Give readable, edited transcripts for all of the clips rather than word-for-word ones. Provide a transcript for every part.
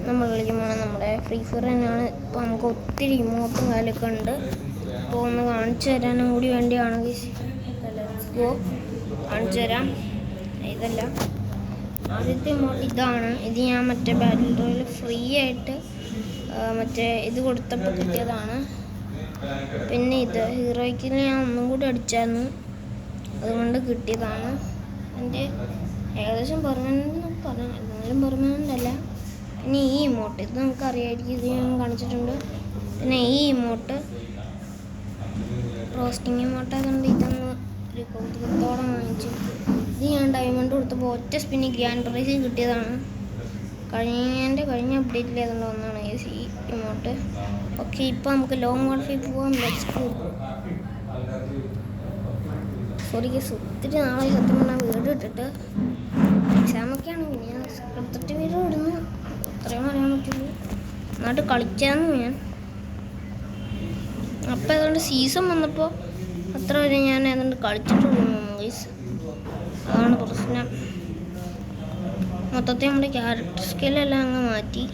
നമ്മൾ കളിക്കുമ്പോൾ നമ്മുടെ ഫ്രീ ഫയർ തന്നെയാണ്. ഇപ്പോൾ നമുക്ക് ഒത്തിരി ഇമോട്ടും കാര്യമൊക്കെ ഉണ്ട്. അപ്പോൾ ഒന്ന് കാണിച്ചു തരാനും കൂടി വേണ്ടിയാണ് കാണിച്ചു തരാം. ഇതല്ല ആദ്യത്തെ ഇമോട്ട് ഇതാണ്. ഇത് ഞാൻ മറ്റേ ബാറ്റിൽ റോയിൽ ഫ്രീ ആയിട്ട് മറ്റേ ഇത് കൊടുത്തപ്പോൾ കിട്ടിയതാണ്. പിന്നെ ഇത് ഹീറോയ്ക്ക് ഞാൻ ഒന്നും കൂടി അടിച്ചായിരുന്നു, അതുകൊണ്ട് കിട്ടിയതാണ്. എൻ്റെ ഏകദേശം എന്നാലും പെർമനൻ്റ്. പിന്നെ ഈ ഇമോട്ട് ഇത് നമുക്കറിയാമായിരിക്കും, ഇത് ഞാൻ കാണിച്ചിട്ടുണ്ട്. പിന്നെ ഈ ഇമോട്ട് റോസ്റ്റിംഗ് ഇമോട്ട് ആയതുകൊണ്ട് ഇതൊന്ന് ഒരു കൗതുകത്തോടെ വാങ്ങിച്ചു. ഇത് ഞാൻ ഡയമണ്ട് കൊടുത്തപ്പോൾ ഒറ്റ സ്പിന്നി ഗ്രാൻഡ് പ്രൈസ് കിട്ടിയതാണ്. കഴിഞ്ഞ അപ്ഡേറ്റിൽ ഏതുകൊണ്ട് വന്നതാണ് ഈ ഇമോട്ട്. ഓക്കെ, ഇപ്പോൾ നമുക്ക് ലോങ് വാൾഫിൽ പോവാം. സോറി ഒത്തിരി നാളെ സത്യം പറഞ്ഞാൽ വീട് ഇട്ടിട്ട് എക്സാമൊക്കെയാണ്. പിന്നെ ഞാൻ എടുത്തിട്ട് വീട് ഇടുന്നു, അത്രയും അറിയാൻ പറ്റുള്ളൂ. നന്നായിട്ട് കളിച്ചായിരുന്നു ഞാൻ. അപ്പം അതുകൊണ്ട് സീസൺ വന്നപ്പോൾ അത്ര വരെ ഞാൻ അതുകൊണ്ട് കളിച്ചിട്ടുള്ളൂ ഗൈസ്. അതാണ് പ്രശ്നം. മൊത്തത്തിൽ നമ്മുടെ ക്യാരക്ടർ സ്കില്ലെല്ലാം അങ്ങ് മാറ്റി.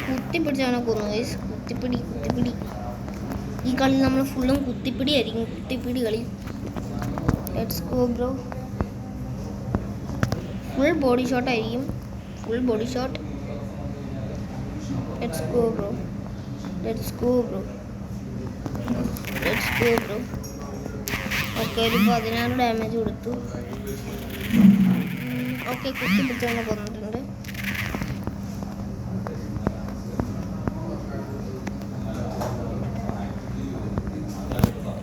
കുത്തിപ്പിടിച്ചാണ് കൊന്നു ഗൈസ്. കുത്തിപ്പിടി. ഈ കളി നമ്മൾ ഫുള്ളും കുത്തിപ്പിടി ആയിരിക്കും. കുത്തിപ്പിടി കളി. Let's go bro. Full body shot ആയിരിക്കും. Let's go bro. ഓക്കെ, ഒരു 16 ഡാമേജ് കൊടുത്തു. ഓക്കെ, കുത്തിപ്പിടിച്ചാണ് കൊന്നിട്ടുണ്ട്.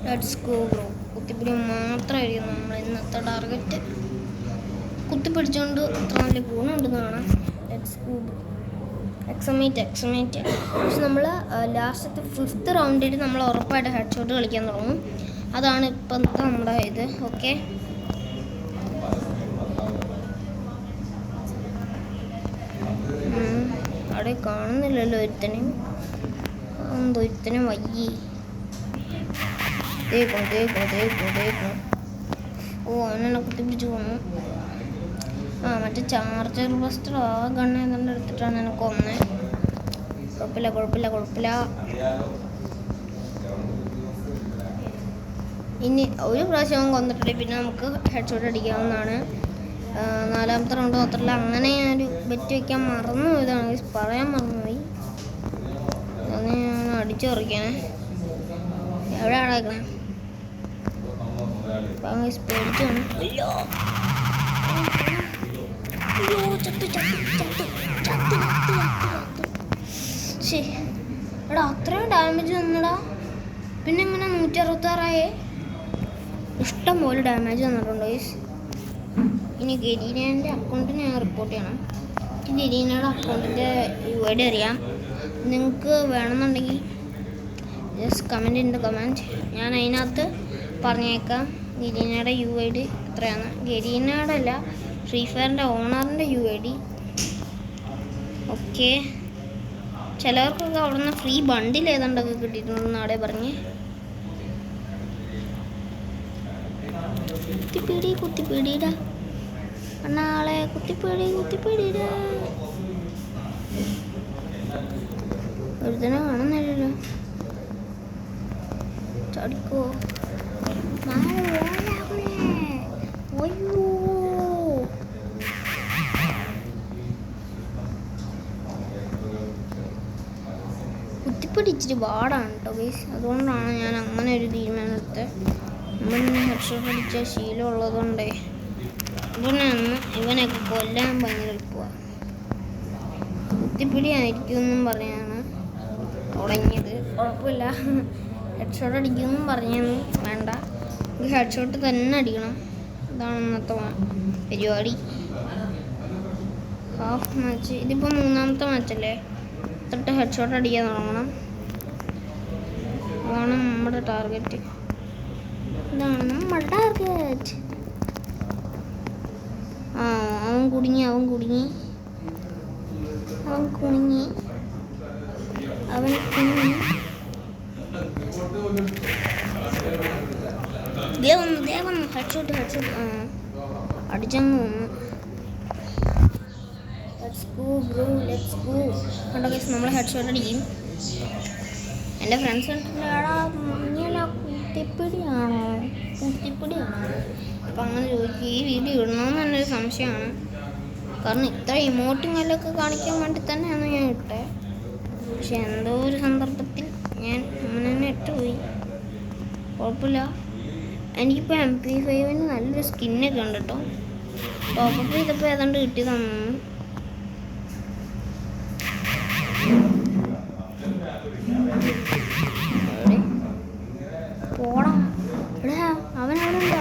Let's go bro. കുത്തിപ്പിടി മാത്രമായിരിക്കും നമ്മൾ ഇന്നത്തെ ടാർഗറ്റ്. കുത്തിപ്പിടിച്ചുകൊണ്ട് അത്ര നല്ല ഗുണമുണ്ടെന്നാണ്. Let's go bro. എക്സമേറ്റ്. പക്ഷെ നമ്മൾ ലാസ്റ്റത്തെ 5th റൗണ്ടിൽ നമ്മൾ ഉറപ്പായിട്ട് ഹെഡ് ഷോട്ട് കളിക്കാൻ തുടങ്ങും. അതാണ് ഇപ്പോഴത്തെ നമ്മുടെ ഇത്. ഓക്കെ, അവിടെ കാണുന്നില്ലല്ലോ ഒരുത്തനും. വയ്യേ. തേക്കും. ഓ, അവനെന്നെ കുത്തിപ്പിടിച്ച് കൊന്നു. മറ്റേ ചാർജർ ബസ്റ്റർ ആ ഗണ്ണ് ഏതാണ്ട് എടുത്തിട്ടാണ് എന്നെ കൊന്നത്. കുഴപ്പമില്ല. ഇനി ഒരു പ്രാവശ്യം അവൻ കൊന്നിട്ടുണ്ടെങ്കിൽ പിന്നെ നമുക്ക് ഹെഡ് ഷോട്ട് അടിക്കാവുന്നതാണ്. 4ാമത്തെ റൗണ്ട് മാത്രമല്ല, അങ്ങനെ ഞാനൊരു ബെറ്റ് വയ്ക്കാൻ മറന്നു പോയതാണ്, പറയാൻ മറന്നുപോയി. അത് ഞാൻ അടിച്ചു പറിക്കണേ. എവിടെ അടക്കണേ? പേടിച്ചാണ്. എടാ, അത്രയും ഡാമേജ് വന്നടാ. പിന്നെ ഇങ്ങനെ 166 ഇഷ്ടം പോലെ ഡാമേജ് വന്നിട്ടുണ്ട്. ഇനി ഗരീനയുടെ അക്കൗണ്ടിന് ഞാൻ റിപ്പോർട്ട് ചെയ്യണം. ഗരീനയുടെ അക്കൗണ്ടിൻ്റെ UID അറിയാം. നിങ്ങൾക്ക് വേണമെന്നുണ്ടെങ്കിൽ just comment in the comment. ഞാൻ അതിനകത്ത് പറഞ്ഞേക്കാം ഗരീനയുടെ UID എത്രയാണ്. ഗരീനയുടെ അല്ല, ഫ്രീ ഫയറിൻ്റെ ഓണറിൻ്റെ UID. ഓക്കെ, ചിലവർക്കൊക്കെ അവിടെ നിന്ന് ഫ്രീ ബണ്ടിൽ ഏതാണ്ടൊക്കെ കിട്ടിയിട്ടുണ്ടെന്ന് അവിടെ പറഞ്ഞ്. കുത്തിപ്പിടിടാ നാളെ കുത്തിപ്പിടിടാ. ഒരുത്തനെ കാണുന്നില്ലല്ലോ. ചടിക്കോ കുത്തിപ്പിടി ഇച്ചിരി പാടാണ് കേട്ടോ ഗൈസ്. അതുകൊണ്ടാണ് ഞാൻ അങ്ങനെ ഒരു തീരുമാനമെടുത്തത്. നമ്മൾ ഹെഡ് ഷോട്ട് അടിച്ച ശീലമുള്ളതുകൊണ്ടേ അതുകൊണ്ടാണ് ഇവനൊക്കെ കൊല്ലാൻ ഭയങ്കര എളുപ്പമാണ്. കുത്തിപ്പിടി ആയിരിക്കുമെന്നും പറഞ്ഞാണ് തുടങ്ങിയത്. കുഴപ്പമില്ല, ഹെഡ് ഷോട്ട് അടിക്കുമെന്നും പറഞ്ഞൊന്നും വേണ്ട, ഈ ഹെഡ് ഷോട്ട് തന്നെ അടിക്കണം. ഇതാണ് ഇന്നത്തെ പരിപാടി. Half match. ഇതിപ്പോൾ 3ാമത്തെ മാച്ചല്ലേ. തൊട്ട് ഹെഡ് ഷോട്ട് അടിക്കാൻ തുടങ്ങണം. അതാണ് നമ്മുടെ ടാർഗറ്റ്. അവൻ കുടുങ്ങി. അവൻ ദേ വന്നു ഹെഡ്ഷോട്ട് അടിച്ചങ്ങ് വന്നു. Let's go bro let's go. കണ്ടോ ഗൈസ് നമ്മൾ ഹെഡ്ഷോട്ട് അടിക്കും. എൻ്റെ ഫ്രണ്ട്സ് കണ്ടിട്ടുണ്ടാടാ ഇങ്ങനെ കുത്തിപ്പിടിയാണോ അപ്പം അങ്ങനെ ചോദിക്കും. ഈ വീഡിയോ ഇടണമെന്ന് തന്നെ ഒരു സംശയമാണ്. കാരണം ഇത്ര ഇമോട്ടിങ്ങലൊക്കെ കാണിക്കാൻ വേണ്ടി തന്നെയാണ് ഞാൻ ഇട്ടത്. പക്ഷെ എന്തോ ഒരു സന്ദർഭത്തിൽ ഞാൻ അങ്ങനെ തന്നെ ഇട്ടുപോയി. കുഴപ്പമില്ല. എനിക്കിപ്പോൾ MP5 നല്ലൊരു സ്കിന്നൊക്കെ ഉണ്ട് കേട്ടോ. ടോപ്പപ്പ് ചെയ്തപ്പോൾ ഏതാണ്ട് കിട്ടിയതാണ്. പോടാ എടാ അവനവിടെ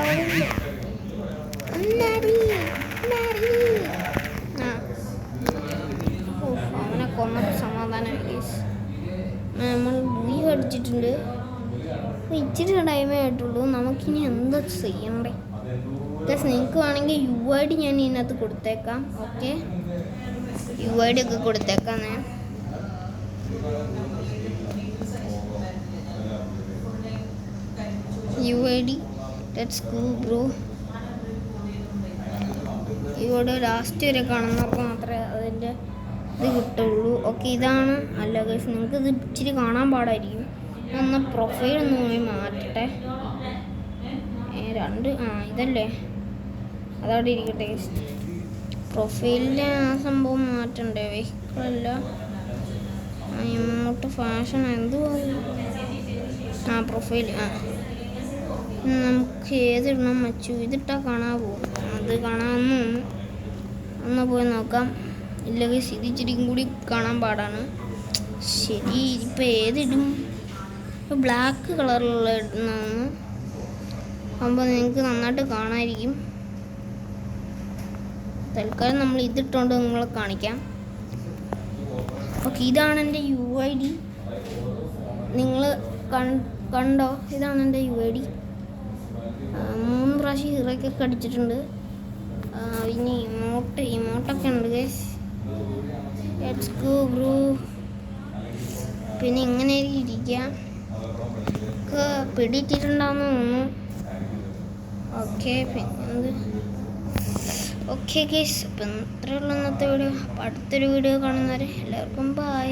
അവനെ കൊന്നപ്പോൾ സമാധാനമായി. നമ്മൾ ലീവ് അടിച്ചിട്ടുണ്ട്. ഇച്ചിരി ടൈമേ ആയിട്ടുള്ളൂ. നമുക്കിനി എന്താ ചെയ്യണ്ടേ? നിങ്ങൾക്ക് വേണമെങ്കിൽ UID ഞാൻ ഇതിനകത്ത് കൊടുത്തേക്കാം. ഓക്കെ, UID ഒക്കെ കൊടുത്തേക്കാം ഞാൻ. UID let's go bro. ഇവിടെ ലാസ്റ്റ് വരെ കാണുന്നപ്പോൾ മാത്രമേ അതിൻ്റെ ഇത് കിട്ടുള്ളൂ. ഓക്കെ, ഇതാണ്. അല്ല ഗൈസ്, നിങ്ങൾക്ക് ഇത് ഇച്ചിരി കാണാൻ പാടായിരിക്കും. ഒന്ന് പ്രൊഫൈൽ ഒന്ന് പോയി മാറ്റട്ടെ. ഇതല്ലേ, അതവിടെ ഇരിക്കട്ടെ ഗൈസ്. പ്രൊഫൈലിൻ്റെ ആ സംഭവം മാറ്റണ്ടേ? വെഹിക്കിളല്ല, ഇങ്ങോട്ട് ഫാഷൻ എന്തുവായി? പ്രൊഫൈൽ. നമുക്ക് ഏതിടണം മച്ചു? ഇതിട്ടാൽ കാണാവോ? അത് കാണാമെന്ന് ഒന്ന് പോയി നോക്കാം. ഇല്ല ഗൈസ്, ഇത് ഇച്ചിരിയും കൂടി കാണാൻ പാടാണ്. ശരി, ഇപ്പം ഏതിടും? ഇപ്പോൾ ബ്ലാക്ക് കളറിലുള്ള ഇടുന്നതെന്ന് ആകുമ്പോൾ നിങ്ങൾക്ക് നന്നായിട്ട് കാണാമായിരിക്കും. തൽക്കാലം നമ്മൾ ഇതിട്ടുകൊണ്ട് നിങ്ങളെ കാണിക്കാം. ഓക്കെ, ഇതാണ് എൻ്റെ UID. നിങ്ങൾ കണ്ടോ? ഇതാണ് എൻ്റെ UID. 3 പ്രാവശ്യം ഹീറോയ്ക്കൊക്കെ അടിച്ചിട്ടുണ്ട്. ഇനി ഇമോട്ടൊക്കെ ഉണ്ട് ഗൈസ്. Let's go bro. പിന്നെ ഇങ്ങനെ ഇരിക്കാം. ഒക്കെ പിടിയിട്ടിട്ടുണ്ടാവുന്ന തോന്നുന്നു. ഓക്കെ, പിന്നെ ഓക്കെ ഗൈസ്, അപ്പം ഇത്രയുള്ള ഇന്നത്തെ വീഡിയോ. അടുത്തൊരു വീഡിയോ കാണുന്നവരെ എല്ലാവർക്കും ബൈ.